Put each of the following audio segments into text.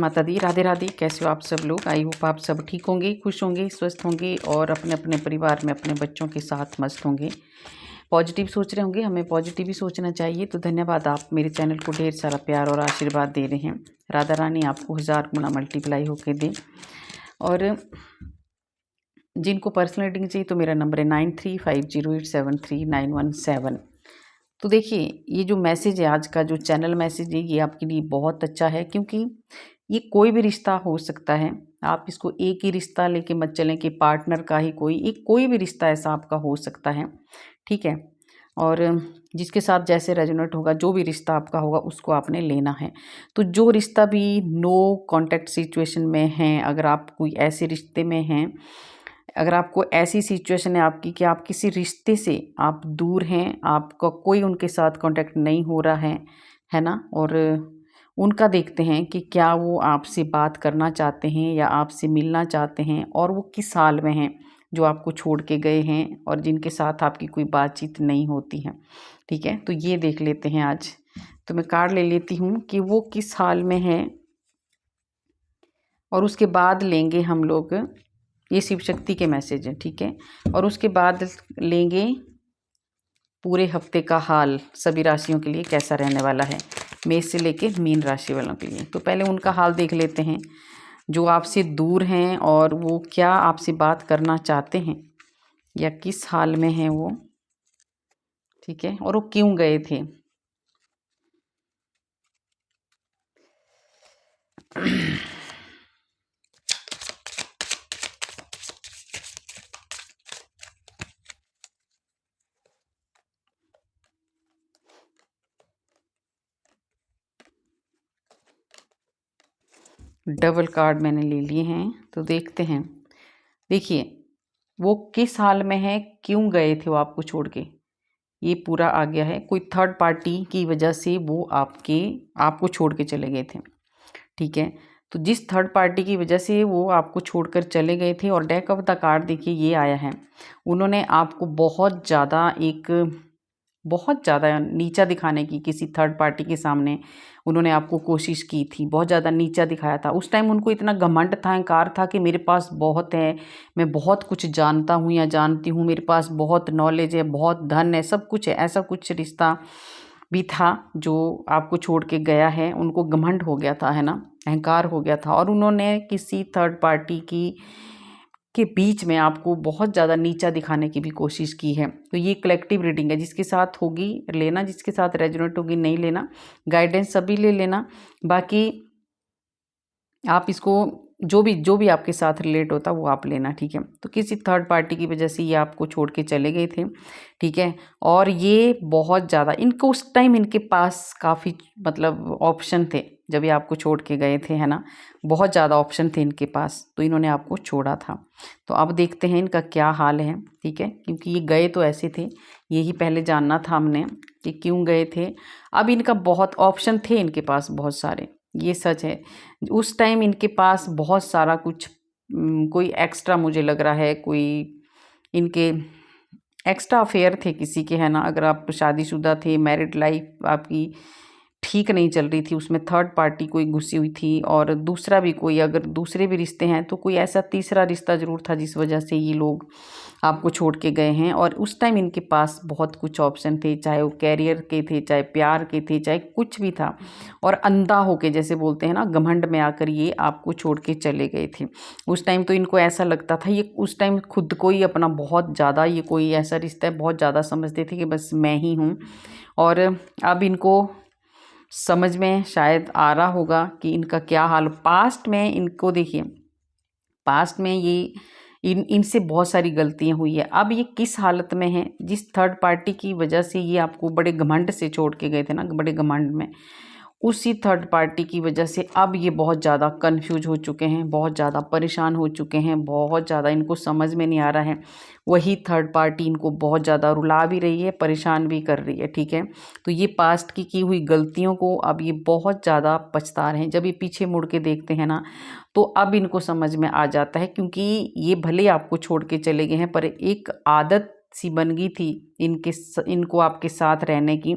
माता दी, राधे राधे। कैसे हो आप सब लोग? आई होप आप सब ठीक होंगे, खुश होंगे, स्वस्थ होंगे और अपने अपने परिवार में अपने बच्चों के साथ मस्त होंगे। पॉजिटिव सोच रहे होंगे, हमें पॉजिटिव ही सोचना चाहिए। तो धन्यवाद, आप मेरे चैनल को ढेर सारा प्यार और आशीर्वाद दे रहे हैं। राधा रानी आपको 1000 गुना मल्टीप्लाई होके दे। और जिनको पर्सनल रीडिंग चाहिए तो मेरा नंबर है 9350873917। तो देखिए, ये जो मैसेज है आज का, जो चैनल मैसेज है, ये आपके लिए बहुत अच्छा है, क्योंकि ये कोई भी रिश्ता हो सकता है। आप इसको एक ही रिश्ता लेके मत चलें कि पार्टनर का ही कोई भी रिश्ता ऐसा आपका हो सकता है, ठीक है। और जिसके साथ जैसे रेजोनेट होगा, जो भी रिश्ता आपका होगा उसको आपने लेना है। तो जो रिश्ता भी नो कॉन्टैक्ट सिचुएशन में है, अगर आप कोई ऐसे रिश्ते में हैं, अगर आपको ऐसी सिचुएशन है आपकी कि आप किसी रिश्ते से आप दूर हैं, आपका कोई उनके साथ कांटेक्ट नहीं हो रहा है ना, और उनका देखते हैं कि क्या वो आपसे बात करना चाहते हैं या आपसे मिलना चाहते हैं, और वो किस हाल में हैं जो आपको छोड़ के गए हैं और जिनके साथ आपकी कोई बातचीत नहीं होती है, ठीक है। तो ये देख लेते हैं आज। तो मैं कार्ड ले लेती हूँ कि वो किस हाल में है, और उसके बाद लेंगे हम लोग, ये शिव शक्ति के मैसेज हैं, ठीक है। और उसके बाद लेंगे पूरे हफ्ते का हाल सभी राशियों के लिए कैसा रहने वाला है, मेष से लेके मीन राशि वालों के लिए। तो पहले उनका हाल देख लेते हैं, जो आपसे दूर हैं और वो क्या आपसे बात करना चाहते हैं या किस हाल में हैं वो, ठीक है, और वो क्यों गए थे। डबल कार्ड मैंने ले लिए हैं, तो देखते हैं। देखिए, वो किस हाल में है, क्यों गए थे वो आपको छोड़ के, ये पूरा आ गया है। कोई थर्ड पार्टी की वजह से वो आपको छोड़ के चले गए थे, ठीक है। तो जिस थर्ड पार्टी की वजह से वो आपको छोड़कर चले गए थे, और डेक ऑफ द कार्ड देखिए ये आया है, उन्होंने आपको बहुत ज़्यादा नीचा दिखाने की, किसी थर्ड पार्टी के सामने उन्होंने आपको कोशिश की थी, बहुत ज़्यादा नीचा दिखाया था। उस टाइम उनको इतना घमंड था, अहंकार था कि मेरे पास बहुत है, मैं बहुत कुछ जानता हूँ या जानती हूँ, मेरे पास बहुत नॉलेज है, बहुत धन है, सब कुछ है। ऐसा कुछ रिश्ता भी था जो आपको छोड़ के गया है। उनको घमंड हो गया था, है ना, अहंकार हो गया था, और उन्होंने किसी थर्ड पार्टी के बीच में आपको बहुत ज़्यादा नीचा दिखाने की भी कोशिश की है। तो ये कलेक्टिव रीडिंग है, जिसके साथ होगी लेना, जिसके साथ रेजोनेट होगी नहीं लेना। गाइडेंस सभी ले लेना, बाकी आप इसको जो भी आपके साथ रिलेट होता वो आप लेना, ठीक है। तो किसी थर्ड पार्टी की वजह से ये आपको छोड़ के चले गए थे, ठीक है। और ये बहुत ज़्यादा, इनको उस टाइम इनके पास काफ़ी मतलब ऑप्शन थे जब ये आपको छोड़ के गए थे, है ना, बहुत ज़्यादा ऑप्शन थे इनके पास, तो इन्होंने आपको छोड़ा था। तो अब देखते हैं इनका क्या हाल है, ठीक है, क्योंकि ये गए तो ऐसे थे, यही पहले जानना था हमने कि क्यों गए थे। अब इनका बहुत ऑप्शन थे इनके पास, बहुत सारे, ये सच है। उस टाइम इनके पास बहुत सारा कुछ कोई एक्स्ट्रा, मुझे लग रहा है कोई इनके एक्स्ट्रा अफेयर थे किसी के, है ना। अगर आप शादीशुदा थे, मैरिड लाइफ आपकी ठीक नहीं चल रही थी, उसमें थर्ड पार्टी कोई घुसी हुई थी, और दूसरा भी कोई, अगर दूसरे भी रिश्ते हैं तो कोई ऐसा तीसरा रिश्ता ज़रूर था जिस वजह से ये लोग आपको छोड़ के गए हैं। और उस टाइम इनके पास बहुत कुछ ऑप्शन थे, चाहे वो कैरियर के थे, चाहे प्यार के थे, चाहे कुछ भी था। और अंधा होके, जैसे बोलते हैं ना, घमंड में आकर ये आपको छोड़ के चले गए थे। उस टाइम तो इनको ऐसा लगता था, ये उस टाइम खुद को ही अपना बहुत ज़्यादा, ये कोई ऐसा रिश्ता है बहुत ज़्यादा समझते थे कि बस मैं ही हूँ। और अब इनको समझ में शायद आ रहा होगा कि इनका क्या हाल। पास्ट में इनको देखिए, पास्ट में ये इनसे बहुत सारी गलतियां हुई है। अब ये किस हालत में है, जिस थर्ड पार्टी की वजह से ये आपको बड़े घमंड से छोड़ के गए थे ना, बड़े घमंड में, उसी थर्ड पार्टी की वजह से अब ये बहुत ज़्यादा कंफ्यूज हो चुके हैं, बहुत ज़्यादा परेशान हो चुके हैं, बहुत ज़्यादा इनको समझ में नहीं आ रहा है। वही थर्ड पार्टी इनको बहुत ज़्यादा रुला भी रही है, परेशान भी कर रही है, ठीक है। तो ये पास्ट की हुई गलतियों को अब ये बहुत ज़्यादा पछता रहे हैं। जब ये पीछे मुड़ के देखते हैं ना, तो अब इनको समझ में आ जाता है, क्योंकि ये भले आपको छोड़ के चले गए हैं, पर एक आदत सी बन गई थी इनको आपके साथ रहने की।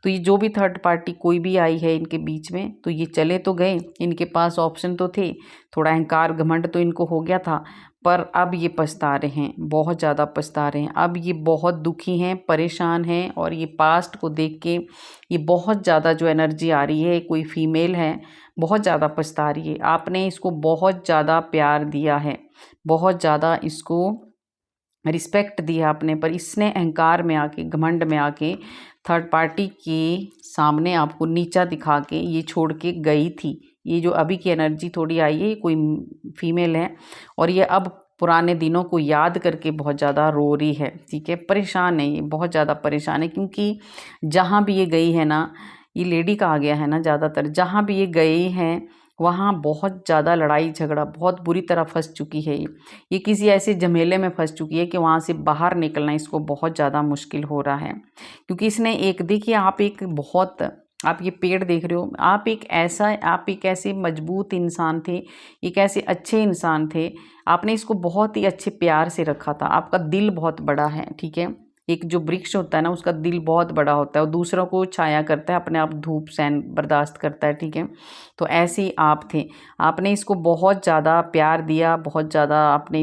तो ये जो भी थर्ड पार्टी कोई भी आई है इनके बीच में, तो ये चले तो गए, इनके पास ऑप्शन तो थे, थोड़ा अहंकार घमंड तो इनको हो गया था, पर अब ये पछता रहे हैं, बहुत ज़्यादा पछता रहे हैं। अब ये बहुत दुखी हैं, परेशान हैं, और ये पास्ट को देख के ये बहुत ज़्यादा जो एनर्जी आ रही है, कोई फीमेल है, बहुत ज़्यादा पछता रही है। आपने इसको बहुत ज़्यादा प्यार दिया है, बहुत ज़्यादा इसको रिस्पेक्ट दिया आपने, पर इसने अहंकार में आके, घमंड में आके थर्ड पार्टी के सामने आपको नीचा दिखा के ये छोड़ के गई थी। ये जो अभी की एनर्जी थोड़ी आई है, ये कोई फीमेल है, और ये अब पुराने दिनों को याद करके बहुत ज़्यादा रो रही है, ठीक है, परेशान है, ये बहुत ज़्यादा परेशान है। क्योंकि जहाँ भी ये गई है ना, ये लेडी कहा गया है ना, ज़्यादातर जहाँ भी ये गए हैं वहाँ बहुत ज़्यादा लड़ाई झगड़ा, बहुत बुरी तरह फंस चुकी है ये किसी ऐसे झमेले में फंस चुकी है कि वहाँ से बाहर निकलना इसको बहुत ज़्यादा मुश्किल हो रहा है। क्योंकि इसने एक, देखिए आप एक बहुत, आप ये पेड़ देख रहे हो, आप एक ऐसे मजबूत इंसान थे, एक ऐसे अच्छे इंसान थे, आपने इसको बहुत ही अच्छे प्यार से रखा था, आपका दिल बहुत बड़ा है, ठीक है। एक जो वृक्ष होता है ना, उसका दिल बहुत बड़ा होता है और दूसरों को छाया करता है, अपने आप धूप सहन बर्दाश्त करता है, ठीक है। तो ऐसे ही आप थे, आपने इसको बहुत ज़्यादा प्यार दिया, बहुत ज़्यादा आपने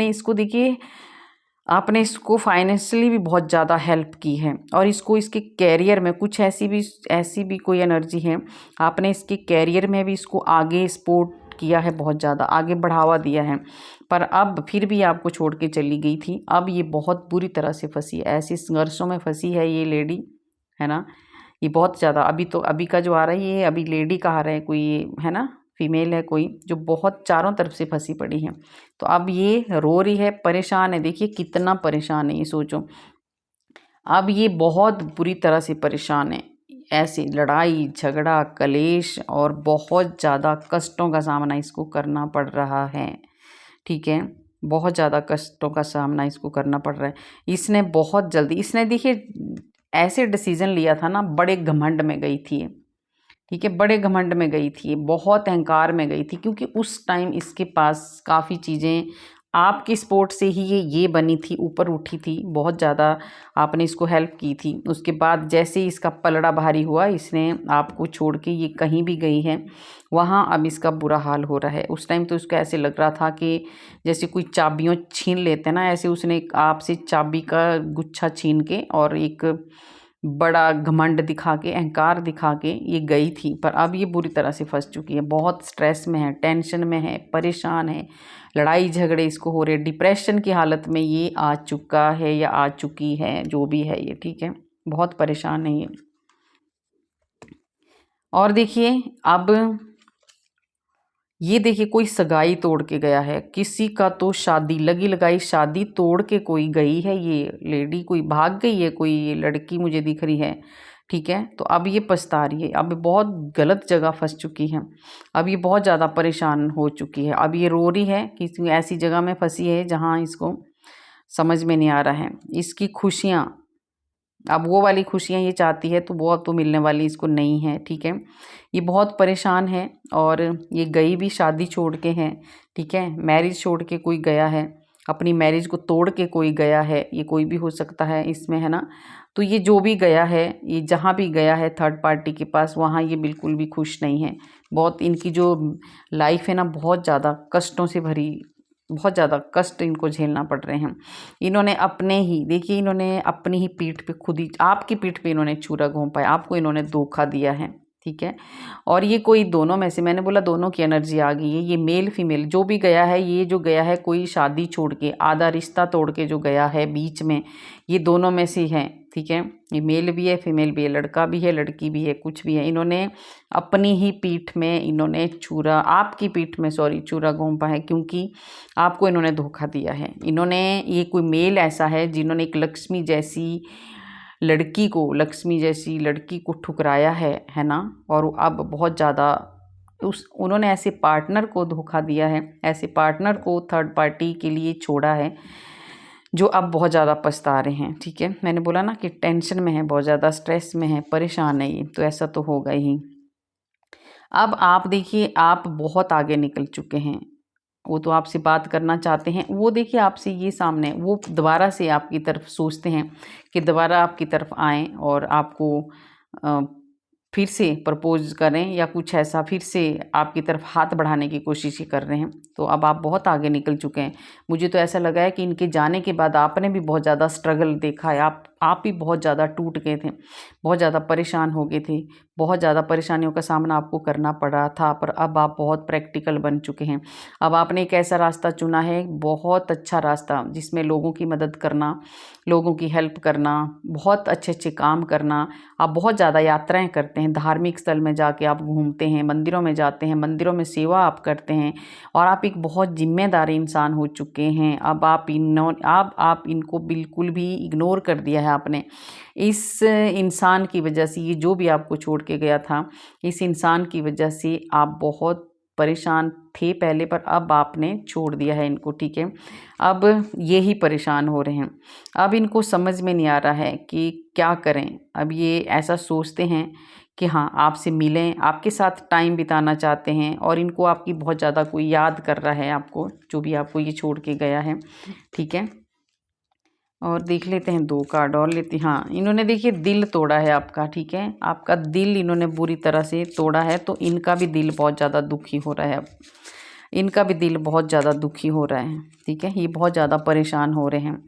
इसको देखिए, आपने इसको फाइनेंशियली भी बहुत ज़्यादा हेल्प की है, और इसको इसके कैरियर में कुछ ऐसी भी कोई एनर्जी है, आपने इसके कैरियर में भी इसको आगे सपोर्ट किया है, बहुत ज़्यादा आगे बढ़ावा दिया है। पर अब फिर भी आपको छोड़ के चली गई थी, अब ये बहुत बुरी तरह से फंसी है, ऐसे संघर्षों में फंसी है ये लेडी, है ना। ये बहुत ज़्यादा, अभी का जो आ रहा है, ये अभी लेडी का आ रहा है, कोई है ना, फीमेल है कोई, जो बहुत चारों तरफ से फंसी पड़ी है। तो अब ये रो रही है, परेशान है, देखिए कितना परेशान है ये, सोचो। अब ये बहुत बुरी तरह से परेशान है, ऐसे लड़ाई झगड़ा कलेश और बहुत ज़्यादा कष्टों का सामना इसको करना पड़ रहा है, ठीक है। बहुत ज़्यादा कष्टों का सामना इसको करना पड़ रहा है। इसने बहुत जल्दी, इसने देखिए ऐसे डिसीजन लिया था ना, बड़े घमंड में गई थी ये, ठीक है, बड़े घमंड में गई थी, बहुत अहंकार में गई थी। क्योंकि उस टाइम इसके पास काफ़ी चीज़ें आपकी सपोर्ट से ही ये बनी थी, ऊपर उठी थी, बहुत ज़्यादा आपने इसको हेल्प की थी। उसके बाद जैसे ही इसका पलड़ा भारी हुआ, इसने आपको छोड़ के ये कहीं भी गई है, वहाँ अब इसका बुरा हाल हो रहा है। उस टाइम तो उसको ऐसे लग रहा था कि जैसे कोई चाबियों छीन लेते ना, ऐसे उसने आपसे चाबी का गुच्छा छीन के और एक बड़ा घमंड दिखा के, अहंकार दिखा के ये गई थी। पर अब ये बुरी तरह से फंस चुकी है, बहुत स्ट्रेस में है, टेंशन में है, परेशान है, लड़ाई झगड़े इसको हो रहे, डिप्रेशन की हालत में ये आ चुका है या आ चुकी है, जो भी है ये, ठीक है, बहुत परेशान है ये। और देखिए अब ये देखिए कोई सगाई तोड़ के गया है, किसी का तो शादी लगी लगाई शादी तोड़ के कोई गई है ये लेडी, कोई भाग गई है, कोई ये लड़की मुझे दिख रही है, ठीक है। तो अब ये पछता रही है, अब बहुत गलत जगह फंस चुकी है, अब ये बहुत ज़्यादा परेशान हो चुकी है, अब ये रो रही है कि ऐसी जगह में फंसी है जहाँ इसको समझ में नहीं आ रहा है। इसकी खुशियाँ, अब वो वाली खुशियाँ ये चाहती है, तो वो अब तो मिलने वाली इसको नहीं है, ठीक है। ये बहुत परेशान है, और ये गई भी शादी छोड़ के है, ठीक है, मैरिज छोड़ के कोई गया है, अपनी मैरिज को तोड़ के कोई गया है, ये कोई भी हो सकता है इसमें, है ना। तो ये जो भी गया है, ये जहाँ भी गया है थर्ड पार्टी के पास, वहाँ ये बिल्कुल भी खुश नहीं है। बहुत इनकी जो लाइफ है ना, बहुत ज़्यादा कष्टों से भरी, बहुत ज़्यादा कष्ट इनको झेलना पड़ रहे हैं। इन्होंने अपने ही, देखिए इन्होंने अपनी ही पीठ पे खुद ही, आपकी पीठ पे इन्होंने छुरा घोंपा है, आपको इन्होंने धोखा दिया है, ठीक है। और ये कोई दोनों में से, मैंने बोला दोनों की एनर्जी आ गई है, ये मेल फीमेल जो भी गया है, ये जो गया है कोई शादी छोड़ के, आधा रिश्ता तोड़ के जो गया है बीच में, ये दोनों में से है, ठीक है। ये मेल भी है फीमेल भी है, लड़का भी है लड़की भी है, कुछ भी है। इन्होंने अपनी ही पीठ में इन्होंने छुरा, आपकी पीठ में सॉरी छुरा घोंपा है, क्योंकि आपको इन्होंने धोखा दिया है। इन्होंने, ये कोई मेल ऐसा है जिन्होंने एक लक्ष्मी जैसी लड़की को ठुकराया है ना। और अब बहुत ज़्यादा उन्होंने ऐसे पार्टनर को धोखा दिया है, ऐसे पार्टनर को थर्ड पार्टी के लिए छोड़ा है, जो अब बहुत ज़्यादा पछता रहे हैं, ठीक है। मैंने बोला ना कि टेंशन में है, बहुत ज़्यादा स्ट्रेस में है, परेशान है ये, तो ऐसा तो होगा ही। अब आप देखिए, आप बहुत आगे निकल चुके हैं, वो तो आपसे बात करना चाहते हैं, वो देखिए आपसे ये सामने वो दोबारा से आपकी तरफ सोचते हैं कि दोबारा आपकी तरफ आएँ और आपको अ, फिर से प्रपोज़ करें या कुछ ऐसा फिर से आपकी तरफ हाथ बढ़ाने की कोशिश ही कर रहे हैं। तो अब आप बहुत आगे निकल चुके हैं। मुझे तो ऐसा लगा है कि इनके जाने के बाद आपने भी बहुत ज़्यादा स्ट्रगल देखा है, आप भी बहुत ज़्यादा टूट गए थे, बहुत ज़्यादा परेशान हो गए थे, बहुत ज़्यादा परेशानियों का सामना आपको करना पड़ा था, पर अब आप बहुत प्रैक्टिकल बन चुके हैं। अब आपने एक ऐसा रास्ता चुना है, बहुत अच्छा रास्ता, जिसमें लोगों की मदद करना, लोगों की हेल्प करना, बहुत अच्छे-अच्छे काम करना। आप बहुत ज़्यादा यात्राएँ करते हैं, धार्मिक स्थल में जाके आप घूमते हैं, मंदिरों में जाते हैं, मंदिरों में सेवा आप करते हैं और आप एक बहुत ज़िम्मेदार इंसान हो चुके हैं। अब आप इनको बिल्कुल भी इग्नोर कर दिया है आपने। इस इंसान की वजह से, ये जो भी आपको छोड़ के गया था, इस इंसान की वजह से आप बहुत परेशान थे पहले, पर अब आपने छोड़ दिया है इनको, ठीक है। अब ये ही परेशान हो रहे हैं। अब इनको समझ में नहीं आ रहा है कि क्या करें। अब ये ऐसा सोचते हैं कि हाँ, आपसे मिलें, आपके साथ टाइम बिताना चाहते हैं और इनको आपकी बहुत ज़्यादा कोई याद कर रहा है आपको, जो भी आपको ये छोड़ के गया है, ठीक है। और देख लेते हैं 2 कार्ड और लेते हैं। हाँ, इन्होंने देखिए दिल तोड़ा है आपका, ठीक है। आपका दिल इन्होंने बुरी तरह से तोड़ा है, तो इनका भी दिल बहुत ज़्यादा दुखी हो रहा है अब। इनका भी दिल बहुत ज़्यादा दुखी हो रहा है, ठीक है। ये बहुत ज़्यादा परेशान हो रहे हैं।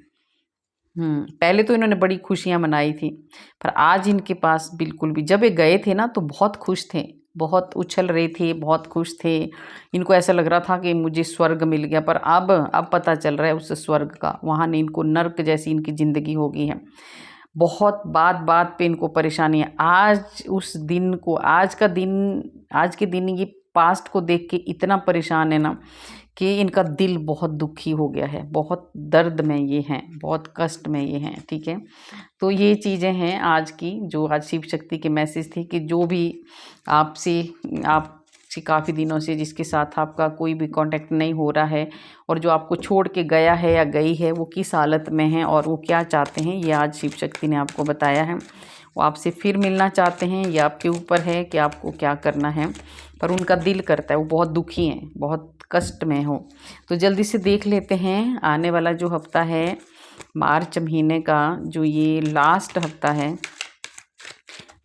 पहले तो इन्होंने बड़ी खुशियाँ मनाई थी, पर आज इनके पास बिल्कुल भी, जब ये गए थे ना तो बहुत खुश थे, बहुत उछल रहे थे, बहुत खुश थे। इनको ऐसा लग रहा था कि मुझे स्वर्ग मिल गया, पर अब पता चल रहा है उस स्वर्ग का, वहाँ नहीं, इनको नर्क जैसी इनकी ज़िंदगी हो गई है। बहुत बात-बात पे इनको परेशानी है। आज उस दिन को, आज के दिन ये पास्ट को देख के इतना परेशान है ना कि इनका दिल बहुत दुखी हो गया है, बहुत दर्द में ये हैं, बहुत कष्ट में ये हैं, ठीक है। तो ये चीज़ें हैं आज की, जो आज शिव शक्ति के मैसेज थे कि जो भी आपसे आपसे काफ़ी दिनों से जिसके साथ आपका कोई भी कांटेक्ट नहीं हो रहा है और जो आपको छोड़ के गया है या गई है, वो किस हालत में है और वो क्या चाहते हैं, ये आज शिव शक्ति ने आपको बताया है। वो आपसे फिर मिलना चाहते हैं, ये आपके ऊपर है कि आपको क्या करना है, पर उनका दिल करता है, वो बहुत दुखी हैं, बहुत कष्ट में हो। तो जल्दी से देख लेते हैं आने वाला जो हफ्ता है, मार्च महीने का जो ये लास्ट हफ्ता है,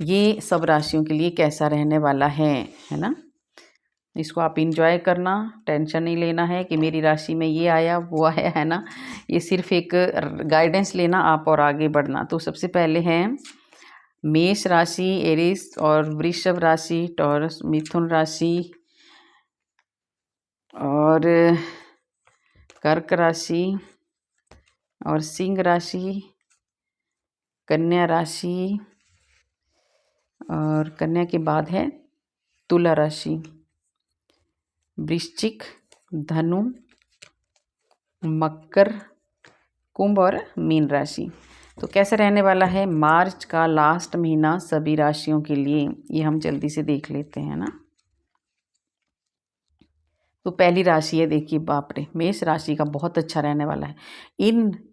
ये सब राशियों के लिए कैसा रहने वाला है ना। इसको आप इंजॉय करना, टेंशन नहीं लेना है कि मेरी राशि में ये आया वो आया, है ना। ये सिर्फ एक गाइडेंस लेना आप और आगे बढ़ना। तो सबसे पहले है मेष राशि, एरीज और वृषभ राशि, टॉरस, मिथुन राशि और कर्क राशि और सिंह राशि, कन्या राशि और कन्या के बाद है तुला राशि, वृश्चिक, धनु, मकर, कुंभ और मीन राशि। तो कैसे रहने वाला है मार्च का लास्ट महीना सभी राशियों के लिए, ये हम जल्दी से देख लेते हैं ना। तो पहली राशि है, देखिए बाप रे, मेष राशि का बहुत अच्छा रहने वाला है।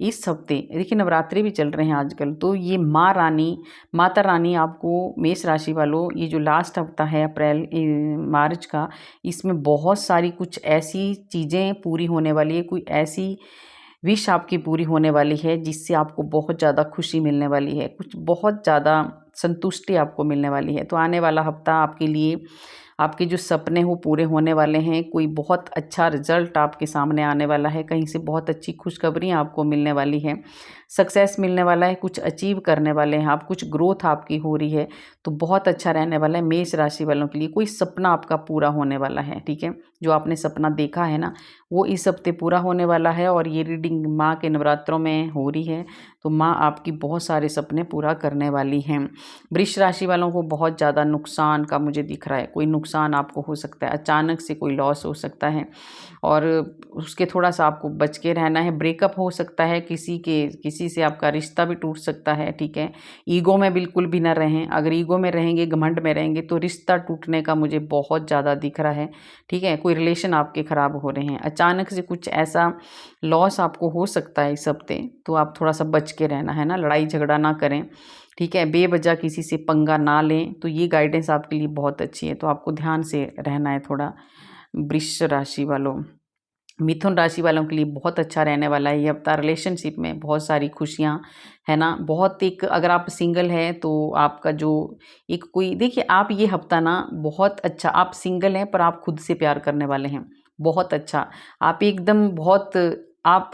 इस हफ्ते देखिए नवरात्रि भी चल रहे हैं आजकल, तो ये माता रानी आपको, मेष राशि वालों, ये जो लास्ट हफ्ता है मार्च का, इसमें बहुत सारी कुछ ऐसी चीज़ें पूरी होने वाली है, कोई ऐसी विश आपकी पूरी होने वाली है जिससे आपको बहुत ज़्यादा खुशी मिलने वाली है, कुछ बहुत ज़्यादा संतुष्टि आपको मिलने वाली है। तो आने वाला हफ्ता आपके लिए, आपके जो सपने हो पूरे होने वाले हैं, कोई बहुत अच्छा रिजल्ट आपके सामने आने वाला है, कहीं से बहुत अच्छी खुशखबरी आपको मिलने वाली है, सक्सेस मिलने वाला है, कुछ अचीव करने वाले हैं आप, कुछ ग्रोथ आपकी हो रही है, तो बहुत अच्छा रहने वाला है मेष राशि वालों के लिए। कोई सपना आपका पूरा होने वाला है, ठीक है। जो आपने सपना देखा है ना, वो इस हफ्ते पूरा होने वाला है और ये रीडिंग माँ के नवरात्रों में हो रही है, तो माँ आपकी बहुत सारे सपने पूरा करने वाली हैं। वृष राशि वालों को बहुत ज़्यादा नुकसान का मुझे दिख रहा है, कोई नुकसान आपको हो सकता है, अचानक से कोई लॉस हो सकता है और उसके थोड़ा सा आपको बच के रहना है। ब्रेकअप हो सकता है, किसी से आपका रिश्ता भी टूट सकता है, ठीक है। ईगो में बिल्कुल भी ना रहें, अगर ईगो में रहेंगे, घमंड में रहेंगे तो रिश्ता टूटने का मुझे बहुत ज़्यादा दिख रहा है, ठीक है। कोई रिलेशन आपके ख़राब हो रहे हैं, अचानक से कुछ ऐसा लॉस आपको हो सकता है इस हफ्ते, तो आप थोड़ा सा बच के रहना है ना, लड़ाई झगड़ा ना करें, ठीक है। बेवजह किसी से पंगा ना लें, तो ये गाइडेंस आपके लिए बहुत अच्छी है, तो आपको ध्यान से रहना है थोड़ा वृष राशि वालों। मिथुन राशि वालों के लिए बहुत अच्छा रहने वाला है ये हफ्ता। रिलेशनशिप में बहुत सारी खुशियाँ, है ना, बहुत एक, अगर आप सिंगल हैं तो आपका जो एक कोई, देखिए आप ये हफ्ता ना बहुत अच्छा, आप सिंगल हैं पर आप खुद से प्यार करने वाले हैं, बहुत अच्छा। आप एकदम बहुत, आप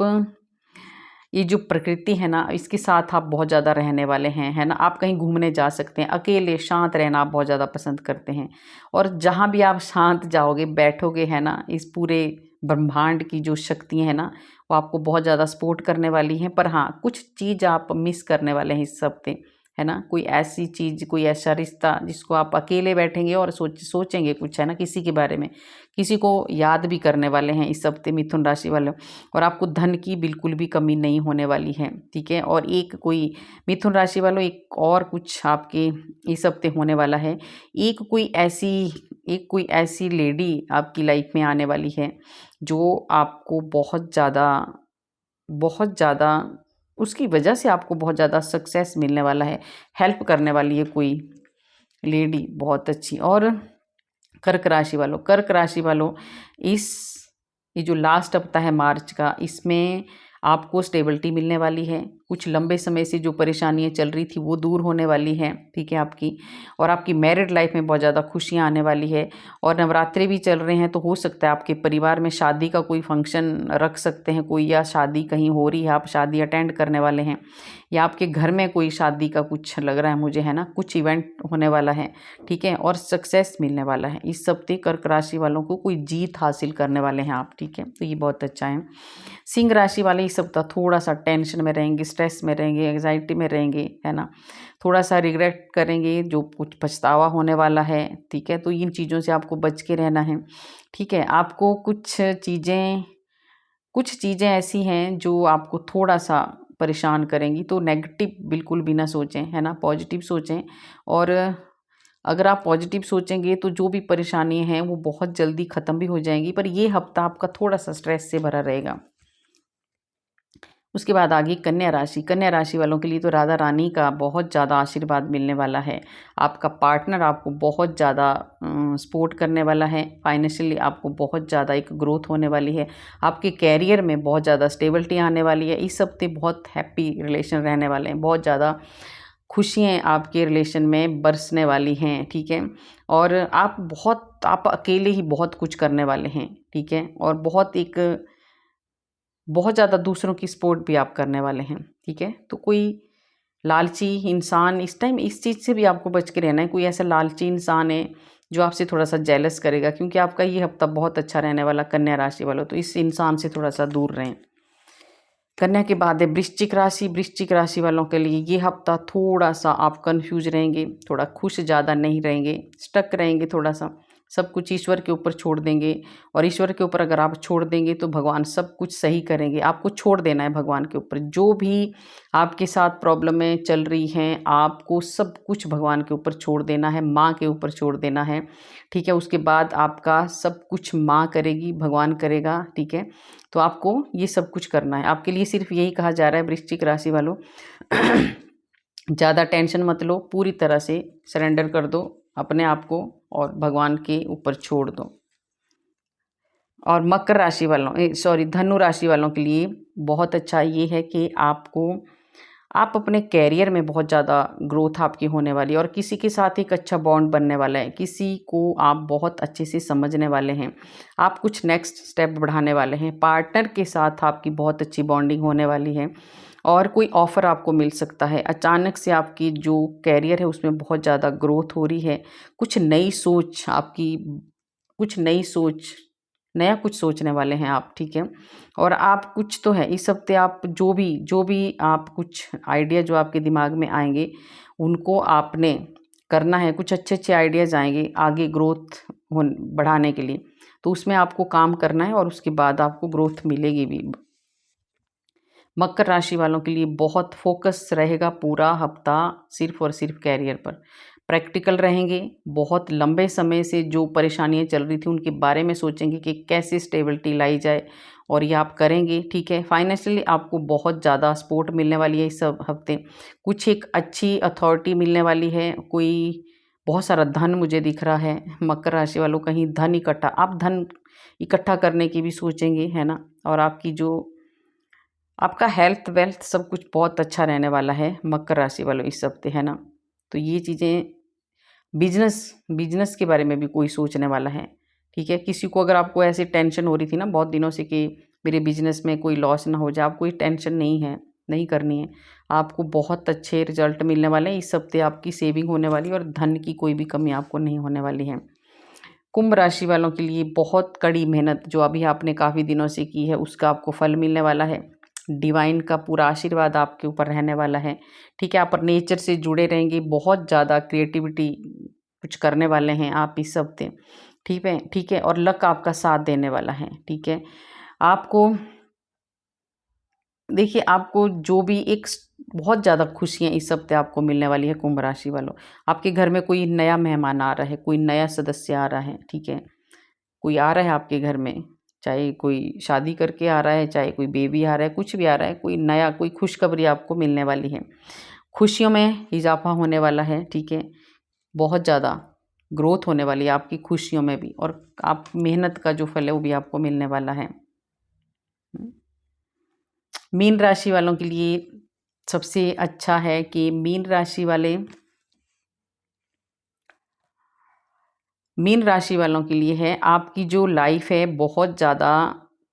ये जो प्रकृति है ना इसके साथ आप बहुत ज़्यादा रहने वाले हैं, है ना। आप कहीं घूमने जा सकते हैं, अकेले शांत रहना आप बहुत ज़्यादा पसंद करते हैं, और जहाँ भी आप शांत जाओगे बैठोगे, है ना, इस पूरे ब्रह्मांड की जो शक्तियाँ हैं ना वो आपको बहुत ज़्यादा सपोर्ट करने वाली हैं। पर हाँ, कुछ चीज़ आप मिस करने वाले हैं इस हफ्ते, है ना। कोई ऐसी चीज़, कोई ऐसा रिश्ता जिसको आप अकेले बैठेंगे और सोचेंगे कुछ, है ना, किसी के बारे में, किसी को याद भी करने वाले हैं इस हफ्ते मिथुन राशि वाले। और आपको धन की बिल्कुल भी कमी नहीं होने वाली है, ठीक है। और एक कोई मिथुन राशि वालों, एक और कुछ आपके इस हफ्ते होने वाला है। एक कोई ऐसी लेडी आपकी लाइफ में आने वाली है जो आपको बहुत ज़्यादा उसकी वजह से आपको बहुत ज़्यादा सक्सेस मिलने वाला है, हेल्प करने वाली है कोई लेडी बहुत अच्छी। और कर्क राशि वालों, इस ये जो लास्ट हफ्ता है मार्च का, इसमें आपको स्टेबिलिटी मिलने वाली है। कुछ लंबे समय से जो परेशानियां चल रही थी वो दूर होने वाली हैं, ठीक है आपकी। और आपकी मैरिड लाइफ में बहुत ज़्यादा खुशियां आने वाली है। और नवरात्रि भी चल रहे हैं तो हो सकता है आपके परिवार में शादी का कोई फंक्शन रख सकते हैं कोई, या शादी कहीं हो रही है, आप शादी अटेंड करने वाले हैं, या आपके घर में कोई शादी का कुछ लग रहा है मुझे, है ना, कुछ इवेंट होने वाला है, ठीक है। और सक्सेस मिलने वाला है इस हफ्ते कर्क राशि वालों को, कोई जीत हासिल करने वाले हैं आप, ठीक है, तो ये बहुत अच्छा है। सिंह राशि वाले इस सप्ताह थोड़ा सा टेंशन में रहेंगे, स्ट्रेस में रहेंगे, एंग्जाइटी में रहेंगे, है ना, थोड़ा सा रिग्रेट करेंगे, जो कुछ पछतावा होने वाला है, ठीक है। तो इन चीज़ों से आपको बच के रहना है, ठीक है। आपको कुछ चीज़ें ऐसी हैं जो आपको थोड़ा सा परेशान करेंगी, तो नेगेटिव बिल्कुल भी ना सोचें, है ना, पॉजिटिव सोचें। और अगर आप पॉजिटिव सोचेंगे तो जो भी परेशानी हैं वो बहुत जल्दी ख़त्म भी हो जाएंगी। पर ये हफ्ता आपका थोड़ा सा स्ट्रेस से भरा रहेगा। उसके बाद आगे कन्या राशि वालों के लिए तो राधा रानी का बहुत ज़्यादा आशीर्वाद मिलने वाला है। आपका पार्टनर आपको बहुत ज़्यादा सपोर्ट करने वाला है। फाइनेंशियली आपको बहुत ज़्यादा एक ग्रोथ होने वाली है। आपके कैरियर में बहुत ज़्यादा स्टेबिलिटी आने वाली है। इस हफ्ते बहुत हैप्पी रिलेशन रहने वाले हैं, बहुत ज़्यादा खुशियाँ आपके रिलेशन में बरसने वाली हैं, ठीक है। और आप अकेले ही बहुत कुछ करने वाले हैं, ठीक है। और बहुत ज़्यादा दूसरों की सपोर्ट भी आप करने वाले हैं, ठीक है। तो कोई लालची इंसान, इस टाइम इस चीज़ से भी आपको बच के रहना है। कोई ऐसा लालची इंसान है जो आपसे थोड़ा सा जेलस करेगा, क्योंकि आपका ये हफ्ता बहुत अच्छा रहने वाला कन्या राशि वालों, तो इस इंसान से थोड़ा सा दूर रहें। कन्या के बाद है वृश्चिक राशि वालों के लिए ये हफ्ता थोड़ा सा आप कंफ्यूज रहेंगे, थोड़ा खुश ज़्यादा नहीं रहेंगे, स्टक रहेंगे थोड़ा सा। सब कुछ ईश्वर के ऊपर छोड़ देंगे, और ईश्वर के ऊपर अगर आप छोड़ देंगे तो भगवान सब कुछ सही करेंगे। आपको छोड़ देना है भगवान के ऊपर, जो भी आपके साथ प्रॉब्लमें चल रही हैं आपको सब कुछ भगवान के ऊपर छोड़ देना है, माँ के ऊपर छोड़ देना है, ठीक है। उसके बाद आपका सब कुछ माँ करेगी, भगवान करेगा, ठीक है। तो आपको ये सब कुछ करना है। आपके लिए सिर्फ यही कहा जा रहा है वृश्चिक राशि वालों, ज़्यादा टेंशन मत लो, पूरी तरह से सरेंडर कर दो अपने आप को और भगवान के ऊपर छोड़ दो। और मकर राशि वालों, सॉरी, धनु राशि वालों के लिए बहुत अच्छा ये है कि आप अपने कैरियर में बहुत ज़्यादा ग्रोथ आपकी होने वाली है, और किसी के साथ एक अच्छा बॉन्ड बनने वाला है, किसी को आप बहुत अच्छे से समझने वाले हैं, आप कुछ नेक्स्ट स्टेप बढ़ाने वाले हैं, पार्टनर के साथ आपकी बहुत अच्छी बॉन्डिंग होने वाली है। और कोई ऑफ़र आपको मिल सकता है, अचानक से आपकी जो कैरियर है उसमें बहुत ज़्यादा ग्रोथ हो रही है। कुछ नई सोच, नया कुछ सोचने वाले हैं आप, ठीक है। और आप कुछ तो है इस हफ्ते, आप जो भी आप कुछ आइडिया जो आपके दिमाग में आएंगे उनको आपने करना है। कुछ अच्छे अच्छे आइडियाज़ आएंगे आगे ग्रोथ बढ़ाने के लिए, तो उसमें आपको काम करना है और उसके बाद आपको ग्रोथ मिलेगी भी। मकर राशि वालों के लिए बहुत फोकस रहेगा पूरा हफ्ता सिर्फ और सिर्फ कैरियर पर। प्रैक्टिकल रहेंगे, बहुत लंबे समय से जो परेशानियां चल रही थी उनके बारे में सोचेंगे कि कैसे स्टेबिलिटी लाई जाए, और ये आप करेंगे, ठीक है। फाइनेंशियली आपको बहुत ज़्यादा सपोर्ट मिलने वाली है इस हफ्ते। कुछ एक अच्छी अथॉरिटी मिलने वाली है, कोई बहुत सारा धन मुझे दिख रहा है मकर राशि वालों, कहीं धन इकट्ठा, आप धन इकट्ठा करने की भी सोचेंगे, है ना। और आपकी जो आपका हेल्थ वेल्थ सब कुछ बहुत अच्छा रहने वाला है मकर राशि वालों इस हफ्ते, है ना। तो ये चीज़ें, बिजनेस बिजनेस के बारे में भी कोई सोचने वाला है, ठीक है। किसी को अगर आपको ऐसी टेंशन हो रही थी ना बहुत दिनों से कि मेरे बिजनेस में कोई लॉस ना हो जाए, आप कोई टेंशन नहीं है, नहीं करनी है। आपको बहुत अच्छे रिजल्ट मिलने वाले हैं इस हफ्ते, आपकी सेविंग होने वाली है और धन की कोई भी कमी आपको नहीं होने वाली है। कुंभ राशि वालों के लिए बहुत कड़ी मेहनत जो अभी आपने काफ़ी दिनों से की है उसका आपको फल मिलने वाला है। डिवाइन का पूरा आशीर्वाद आपके ऊपर रहने वाला है, ठीक है। आप नेचर से जुड़े रहेंगे, बहुत ज़्यादा क्रिएटिविटी कुछ करने वाले हैं आप इस हफ्ते, ठीक है, ठीक है। और लक आपका साथ देने वाला है, ठीक है। आपको देखिए, आपको जो भी बहुत ज़्यादा खुशियाँ इस हफ्ते आपको मिलने वाली है कुंभ राशि वालों। आपके घर में कोई नया मेहमान आ रहा है, कोई नया सदस्य आ रहा है, ठीक है। कोई आ रहा है आपके घर में, चाहे कोई शादी करके आ रहा है, चाहे कोई बेबी आ रहा है, कुछ भी आ रहा है, कोई नया कोई खुशखबरी आपको मिलने वाली है। खुशियों में इज़ाफ़ा होने वाला है, ठीक है। बहुत ज़्यादा ग्रोथ होने वाली है आपकी खुशियों में भी, और आप मेहनत का जो फल है वो भी आपको मिलने वाला है। मीन राशि वालों के लिए सबसे अच्छा है कि मीन राशि वालों के लिए है आपकी जो लाइफ है बहुत ज़्यादा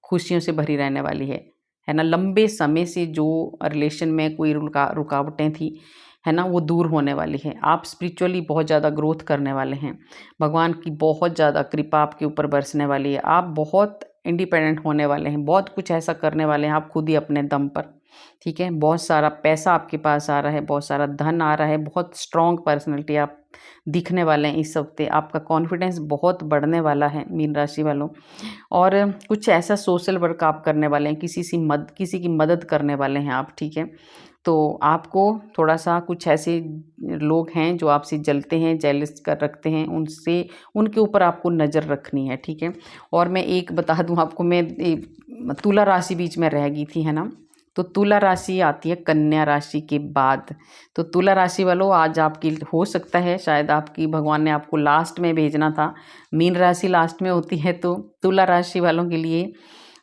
खुशियों से भरी रहने वाली है ना। लंबे समय से जो रिलेशन में कोई रुकावटें थी, है ना, वो दूर होने वाली है। आप स्पिरिचुअली बहुत ज़्यादा ग्रोथ करने वाले हैं, भगवान की बहुत ज़्यादा कृपा आपके ऊपर बरसने वाली है। आप बहुत इंडिपेंडेंट होने वाले हैं, बहुत कुछ ऐसा करने वाले हैं आप खुद ही अपने दम पर, ठीक है। बहुत सारा पैसा आपके पास आ रहा है, बहुत सारा धन आ रहा है, बहुत स्ट्रॉन्ग पर्सनैलिटी आप दिखने वाले हैं इस हफ्ते। आपका कॉन्फिडेंस बहुत बढ़ने वाला है मीन राशि वालों। और कुछ ऐसा सोशल वर्क आप करने वाले हैं, किसी की मदद करने वाले हैं आप, ठीक है। तो आपको थोड़ा सा कुछ ऐसे लोग हैं जो आपसे जलते हैं, जेलस कर रखते हैं, उनके ऊपर आपको नज़र रखनी है, ठीक है। और मैं एक बता दूं आपको, तुला राशि बीच में रह गई थी, है ना। तो तुला राशि आती है कन्या राशि के बाद। तो तुला राशि वालों, आज आपकी हो सकता है शायद आपकी भगवान ने आपको लास्ट में भेजना था। मीन राशि लास्ट में होती है, तो तुला राशि वालों के लिए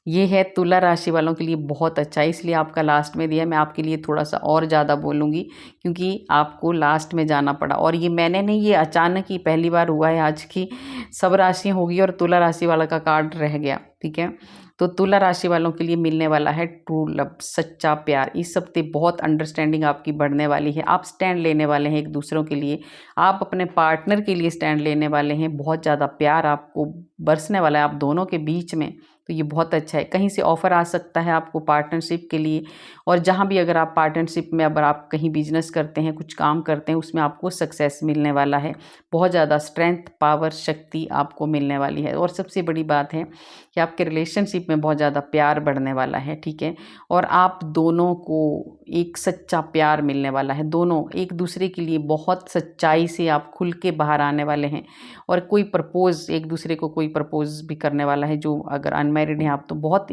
ये है, तुला राशि वालों के लिए बहुत अच्छा है, इसलिए आपका लास्ट में दिया। मैं आपके लिए थोड़ा सा और ज़्यादा बोलूँगी क्योंकि आपको लास्ट में जाना पड़ा, और ये मैंने नहीं, ये अचानक ही पहली बार हुआ है आज की सब राशियाँ होगी और तुला राशि वाला का कार्ड रह गया, ठीक है। तो तुला राशि वालों के लिए मिलने वाला है ट्रू लव, सच्चा प्यार। इस हफ्ते बहुत अंडरस्टैंडिंग आपकी बढ़ने वाली है, आप स्टैंड लेने वाले हैं एक दूसरों के लिए, आप अपने पार्टनर के लिए स्टैंड लेने वाले हैं। बहुत ज़्यादा प्यार आपको बरसने वाला है आप दोनों के बीच में, तो ये बहुत अच्छा है। कहीं से ऑफ़र आ सकता है आपको पार्टनरशिप के लिए, और जहाँ भी अगर आप पार्टनरशिप में, अगर आप कहीं बिजनेस करते हैं, कुछ काम करते हैं, उसमें आपको सक्सेस मिलने वाला है। बहुत ज़्यादा स्ट्रेंथ, पावर, शक्ति आपको मिलने वाली है। और सबसे बड़ी बात है कि आपके रिलेशनशिप में बहुत ज़्यादा प्यार बढ़ने वाला है, ठीक है। और आप दोनों को एक सच्चा प्यार मिलने वाला है, दोनों एक दूसरे के लिए बहुत सच्चाई से आप खुल के बाहर आने वाले हैं। और कोई प्रपोज़, एक दूसरे को कोई प्रपोज़ भी करने वाला है, जो अगर अनमैरिड हैं आप, तो बहुत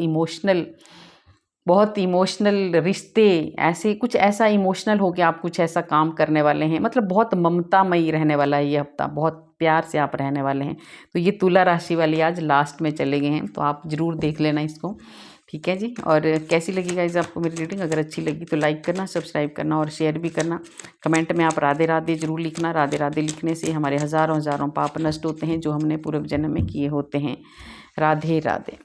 इमोशनल रिश्ते, ऐसे कुछ ऐसा इमोशनल हो कि आप कुछ ऐसा काम करने वाले हैं, मतलब बहुत ममतामयी रहने वाला है ये हफ्ता, बहुत प्यार से आप रहने वाले हैं। तो ये तुला राशि वाली आज लास्ट में चले गए हैं, तो आप ज़रूर देख लेना इसको, ठीक है जी। और कैसी लगी गाइस आपको मेरी रीडिंग? अगर अच्छी लगी तो लाइक करना, सब्सक्राइब करना और शेयर भी करना। कमेंट में आप राधे राधे ज़रूर लिखना। राधे राधे लिखने से हमारे हज़ारों हज़ारों पाप नष्ट होते हैं जो हमने पूर्व जन्म में किए होते हैं। राधे राधे।